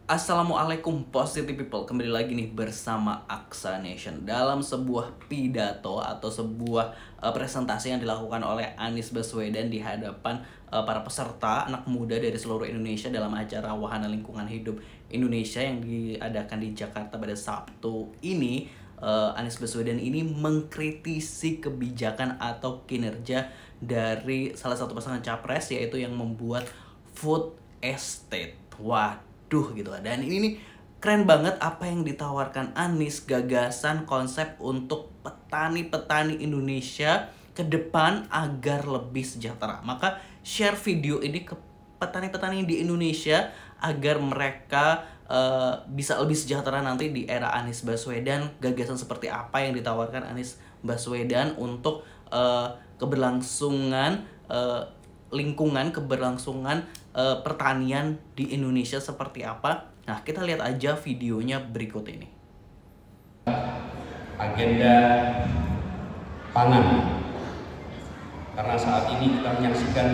Assalamualaikum positive people, kembali lagi nih bersama Aksa Nation dalam sebuah pidato atau sebuah presentasi yang dilakukan oleh Anies Baswedan di hadapan para peserta anak muda dari seluruh Indonesia dalam acara Wahana Lingkungan Hidup Indonesia yang diadakan di Jakarta pada Sabtu ini. Anies Baswedan ini mengkritisi kebijakan atau kinerja dari salah satu pasangan capres, yaitu yang membuat food estate. Waduh gitu. Dan ini nih keren banget apa yang ditawarkan Anies, gagasan konsep untuk petani-petani Indonesia ke depan agar lebih sejahtera. Maka share video ini ke petani-petani di Indonesia agar mereka bisa lebih sejahtera nanti di era Anies Baswedan. Gagasan seperti apa yang ditawarkan Anies Baswedan untuk keberlangsungan lingkungan, keberlangsungan pertanian di Indonesia seperti apa. Nah, kita lihat aja videonya berikut ini. Agenda pangan, karena saat ini kita menyaksikan,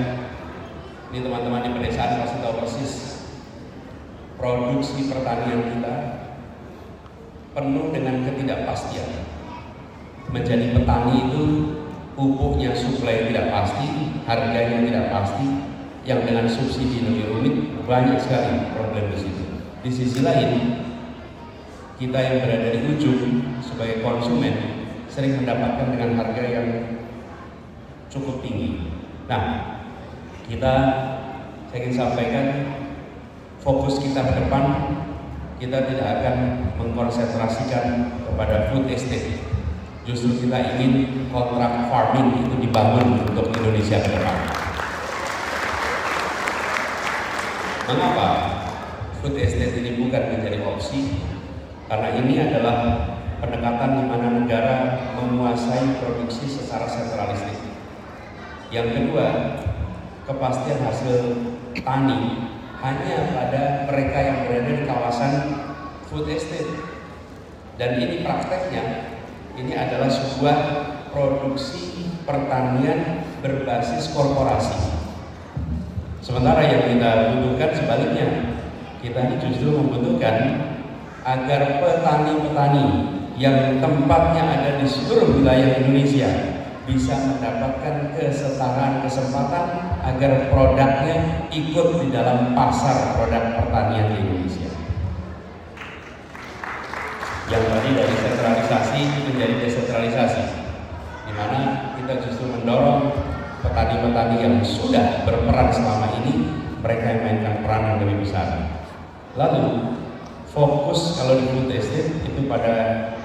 ini teman-teman di pedesaan pasti tahu persis, produksi pertanian kita penuh dengan ketidakpastian. Menjadi petani itu pupuknya suplai tidak pasti, harganya tidak pasti, yang dengan subsidi lebih rumit, banyak sekali problem di situ. Di sisi lain, kita yang berada di ujung sebagai konsumen sering mendapatkan dengan harga yang cukup tinggi. Nah, saya ingin sampaikan, fokus kita ke depan, kita tidak akan mengkonsentrasikan kepada food estate. Justru kita ingin kontrak farming itu dibangun untuk Indonesia ke depan. Mengapa food estate ini bukan menjadi opsi? Karena ini adalah pendekatan di mana negara menguasai produksi secara sentralistik. Yang kedua, kepastian hasil tani hanya pada mereka yang berada di kawasan food estate. Dan ini prakteknya, ini adalah sebuah produksi pertanian berbasis korporasi. Sementara yang kita butuhkan sebaliknya, kita ini justru membutuhkan agar petani-petani yang tempatnya ada di seluruh wilayah Indonesia bisa mendapatkan kesetaraan kesempatan agar produknya ikut di dalam pasar produk pertanian di Indonesia. Yang tadi dari sentralisasi menjadi desentralisasi, di mana kita justru mendorong petani-petani yang sudah berperan selama ini, mereka yang mainkan peran yang lebih besar. Lalu fokus kalau di food estate itu pada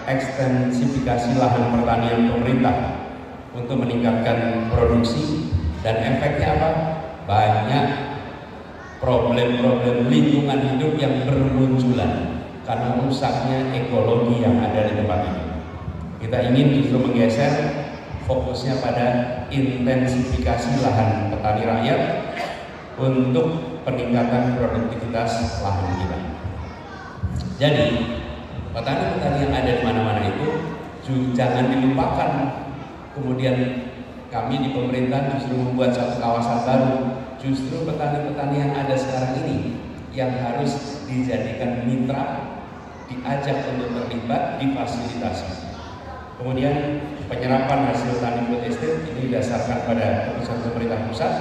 ekstensifikasi lahan pertanian pemerintah untuk meningkatkan produksi, dan efeknya apa? Banyak problem-problem lingkungan hidup yang bermunculan karena rusaknya ekologi yang ada di tempat ini. Kita ingin justru menggeser fokusnya pada intensifikasi lahan petani rakyat untuk peningkatan produktivitas lahan kita. Jadi petani-petani yang ada di mana-mana itu jangan dilupakan. Kemudian kami di pemerintahan justru membuat satu kawasan baru. Justru petani-petani yang ada sekarang ini yang harus dijadikan mitra, diajak untuk terlibat, difasilitasi. Kemudian penyerapan hasil tani food estate ini didasarkan pada keputusan pemerintah pusat.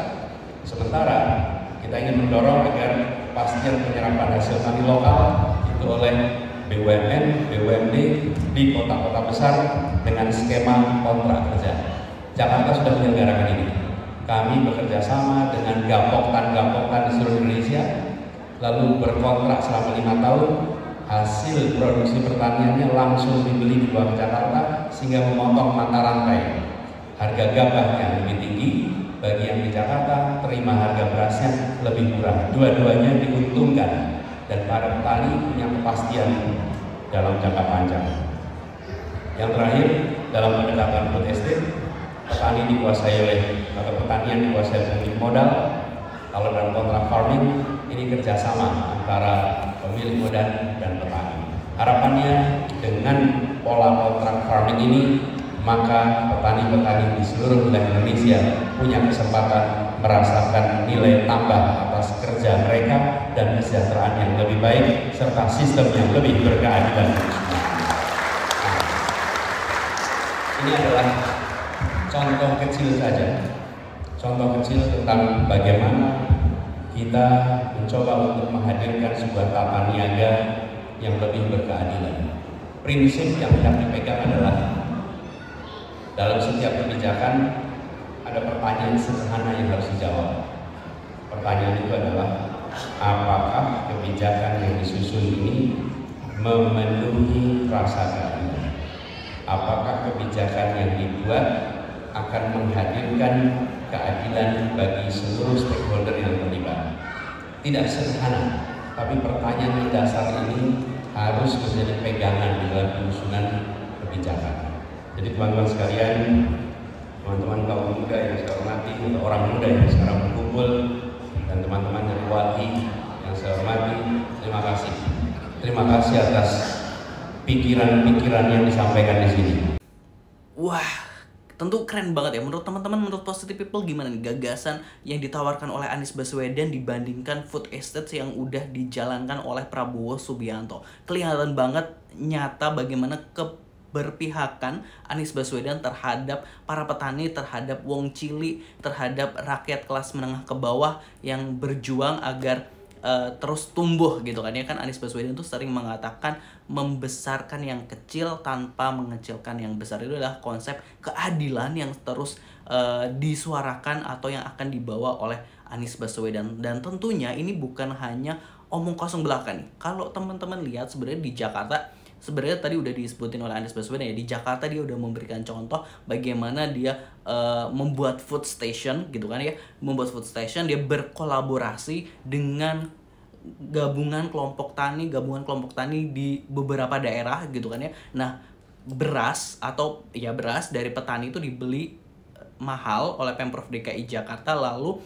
Sementara kita ingin mendorong agar kepastian penyerapan hasil tani lokal itu oleh BUMN, BUMD di kota-kota besar dengan skema kontrak kerja. Jakarta sudah menyelenggarakan ini. Kami bekerja sama dengan Gapoktan di seluruh Indonesia, lalu berkontrak selama 5 tahun. Hasil produksi pertaniannya langsung dibeli di luar Jakarta, sehingga memotong mata rantai. Harga gabahnya lebih tinggi, bagi yang di Jakarta terima harga berasnya lebih murah. Dua-duanya diuntungkan dan para petani punya kepastian dalam jangka panjang. Yang terakhir, dalam pendekatan food estate, petani dikuasai oleh atau pertanian dikuasai pemilik modal. Kalau dalam kontrak farming, ini kerjasama antara pemilik modal dan petani. Harapannya dengan pola kontrak farming ini, maka petani-petani di seluruh wilayah Indonesia punya kesempatan merasakan nilai tambah atas kerja mereka dan kesejahteraan yang lebih baik serta sistem yang lebih berkeadilan. Ini adalah contoh kecil saja, contoh kecil tentang bagaimana kita mencoba untuk menghadirkan sebuah tata niaga yang lebih berkeadilan. Prinsip yang hendak dipegang adalah dalam setiap kebijakan ada pertanyaan sederhana yang harus dijawab. Pertanyaan itu adalah, apakah kebijakan yang disusun ini memenuhi rasa keadilan? Apakah kebijakan yang dibuat akan menghadirkan keadilan bagi seluruh stakeholder yang terlibat? Tidak sederhana, tapi pertanyaan mendasar ini harus menjadi pegangan di dalam penyusunan kebijakan. Jadi teman-teman sekalian, teman-teman kaum muda yang saya hormati, atau orang muda yang sekarang berkumpul, dan teman-teman dari Walhi yang saya hormati, terima kasih. Terima kasih atas pikiran-pikiran yang disampaikan di sini. Wah, tentu keren banget ya. Menurut teman-teman, menurut Positive People gimana nih gagasan yang ditawarkan oleh Anies Baswedan dibandingkan food estate yang udah dijalankan oleh Prabowo Subianto? Kelihatan banget nyata bagaimana keberpihakan Anies Baswedan terhadap para petani, terhadap wong cili, terhadap rakyat kelas menengah ke bawah yang berjuang agar terus tumbuh gitu kan ya. Kan Anies Baswedan tuh sering mengatakan membesarkan yang kecil tanpa mengecilkan yang besar. Itu adalah konsep keadilan yang terus disuarakan atau yang akan dibawa oleh Anies Baswedan. Dan tentunya ini bukan hanya omong kosong belaka nih. Kalau teman-teman lihat sebenarnya di Jakarta, sebenarnya tadi udah disebutin oleh Anies Baswedan ya, di Jakarta dia udah memberikan contoh bagaimana dia membuat food station gitu kan ya, membuat food station, dia berkolaborasi dengan gabungan kelompok tani di beberapa daerah gitu kan ya. Nah, beras dari petani itu dibeli mahal oleh Pemprov DKI Jakarta, lalu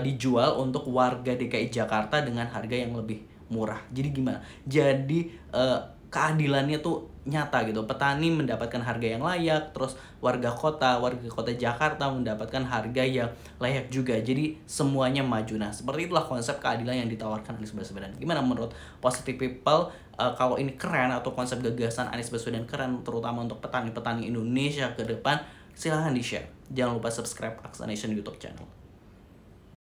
dijual untuk warga DKI Jakarta dengan harga yang lebih murah. Jadi gimana? Jadi keadilannya tuh nyata gitu. Petani mendapatkan harga yang layak, terus warga kota Jakarta mendapatkan harga yang layak juga. Jadi semuanya maju. Nah, seperti itulah konsep keadilan yang ditawarkan Anies Baswedan. Gimana menurut Positive People? Kalau ini keren atau konsep gagasan Anies Baswedan keren, terutama untuk petani-petani Indonesia ke depan, silahkan di-share. Jangan lupa subscribe Aksa Nation YouTube channel.